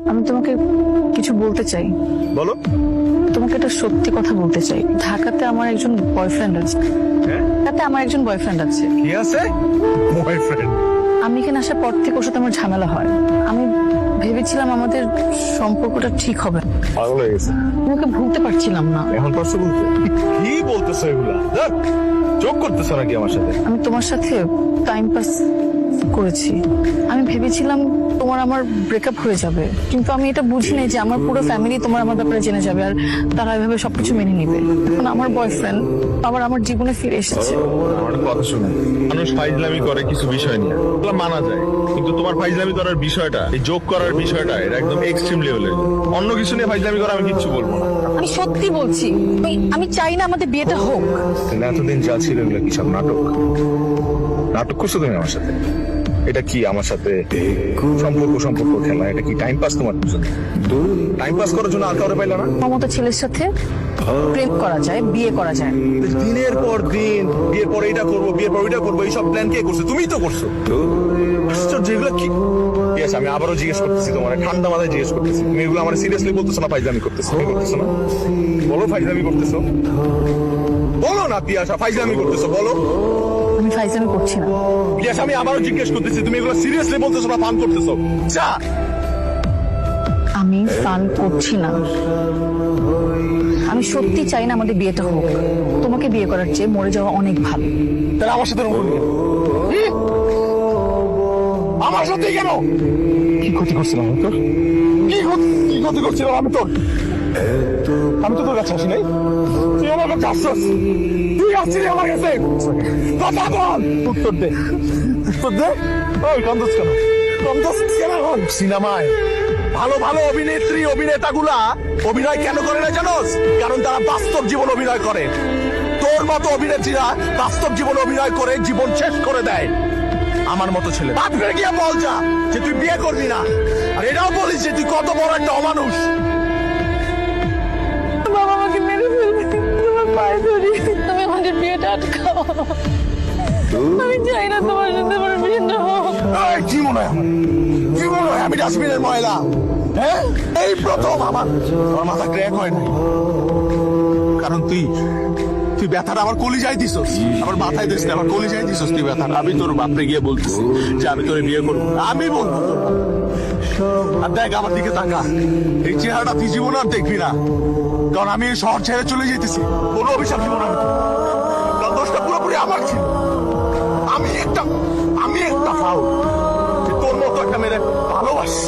আমি তোমাকে কিছু বলতে চাই। বলো। তোমাকে একটা সত্যি কথা বলতে চাই। ঢাকাতে আমার একজন বয়ফ্রেন্ড আছে। ঢাকাতে আমার একজন বয়ফ্রেন্ড আছে। কি আছে? বয়ফ্রেন্ড? আমি এখানে আসার পর থেকে ওর সাথে আমার ঝামেলা হয়। আমি ভেবেছিলাম আমাদের সম্পর্কটা ঠিক হবে। পাগল হয়ে গেছে। আমি ওকে ভুলতে পারছিলাম না। এখন পারছো বলতে? কি বলতেছো এগুলা? যোগ করতেছো নাকি আমার সাথে? আমি তোমার সাথে টাইম পাস করেছি। আমি ভেবেছিলাম তোমার আমার ব্রেকআপ হয়ে যাবে, কিন্তু আমি এটা বুঝি নাই যে আমার পুরো ফ্যামিলি তোমার আমার ব্যাপারে জেনে যাবে আর তারা এভাবে সবকিছু মেনে নিবে। এখন আমার বয়ফ্রেন্ড আবার আমার জীবনে ফিরে এসেছে। আমার কথা শুনে মানুষ ফাইজলামি করে কিছু বিষয় নিয়ে, এগুলো মানা যায়, কিন্তু তোমার ফাইজলামি করার বিষয়টা, এই যোগ করার বিষয়টা, এটা একদম এক্সট্রিম লেভেলের। অন্য কিছু নিয়ে ফাইজলামি করা আমি কিচ্ছু বলবো না। আমি সত্যি বলছি, আমি চাই না আমাদের বিয়েটা হোক। এতদিন যা ছিল এগুলো কি সব নাটক? নাটক করছো তুমি আমার সাথে? এটা কি আমার সাথে সম্পর্ক খেলা? এটা কি টাইম পাস তোমার জন্য? টাইম পাস করার জন্য আর কাউরে পাইলা না? আমার মতো ছেলের সাথে প্রেম করা যায়, বিয়ে করা যায়। দিনের পর দিন বিয়ের পর এটা করবো, বিয়ের পর ওইটা করবো, এইসব প্ল্যান কে করছো? তুমিই তো করছো। যেগুলো কি? ঠিক আছে, আমি আবারও জিজ্ঞেস করতেছি, তোমার ঠান্ডা মাথায় জিজ্ঞেস করতেছি, তুমি এগুলো আমার সিরিয়াসলি বলতেছো না ফাইজলামি করতেছো? তুমি করতেছো না? বলো ফাইজলামি করতেছো? বলো না পিয়াসা, ফাইজলামি করতেছো? বলো। আমি ফাইজলামি করছি না। পিয়াসা, আমি আবারও জিজ্ঞেস করতেছি, তুমি এগুলো সিরিয়াসলি বলতেছো না ফান করতেছো? যা। আমি ফান করছি না। আমি সত্যি চাই না আমাদের বিয়েটা হোক। তোমাকে বিয়ে করার চেয়ে মরে যাওয়া অনেক ভালো। তাহলে আমার সাথে রঙ নিয়ে আমার সাথে কেন? কি ক্ষতি করছিলাম আমি তোর? কি ক্ষতি করছিলাম আমি তোর? আমি তো তোর কাছে আসি নাই, তুই আমার কাছে আসছিস। তুই আসছিলি আমার কাছে, কথা বল। উত্তর দে, উত্তর দে। ওই কান্দস কেন? কান্দস কেন? সিনেমায় ভালো ভালো অভিনেত্রী অভিনেতাগুলা অভিনয় কেন করে না জানোস? কারণ তারা বাস্তব জীবন অভিনয় করে। তোর মতো অভিনেত্রীরা বাস্তব জীবন অভিনয় করে জীবন শেষ করে দেয়। আমার মতো ছেলে বাপরে গিয়ে বল যা যে তুই বিয়ে করবি না, আর এটাও বলিস যে তুই কত বড় একটা অমানুষ। বাবা আমাকে মেরে ফেলবে, তোমার পায়ে ধরি, তুমি আমাদের বিয়েটা আটকাও। আমি চাই না তোমার সাথে আমার বিয়েটা হোক। এই, কি মনে হয় আমার? কি মনে হয় আমি ডাস্টবিনের ময়লা? হ্যাঁ, এই প্রথম আমার মাথা ক্র্যাক হয় নাই, কারণ তুই ব্যথাটা আমার কলিজায় দিছস, আমার মাথায় দিস না, আমার কলিজায় দিছস তুই ব্যথাটা। আমি তোর বাপরে গিয়ে বলতেছি যে আমি তোর বিয়ে করবো, আমি বলবো। আর দেখ আমার দিকে তাকা, এই চেহারাটা তুই জীবন আর দেখবি না, কারণ আমি এই শহর ছেড়ে চলে যেতেছি। কোনো অভিশাপ জীবন আমি, কারণ দোষটা পুরোপুরি আমার ছিল। আমি একটা ফাউল, তোর মতো একটা মেরে ভালোবাসি।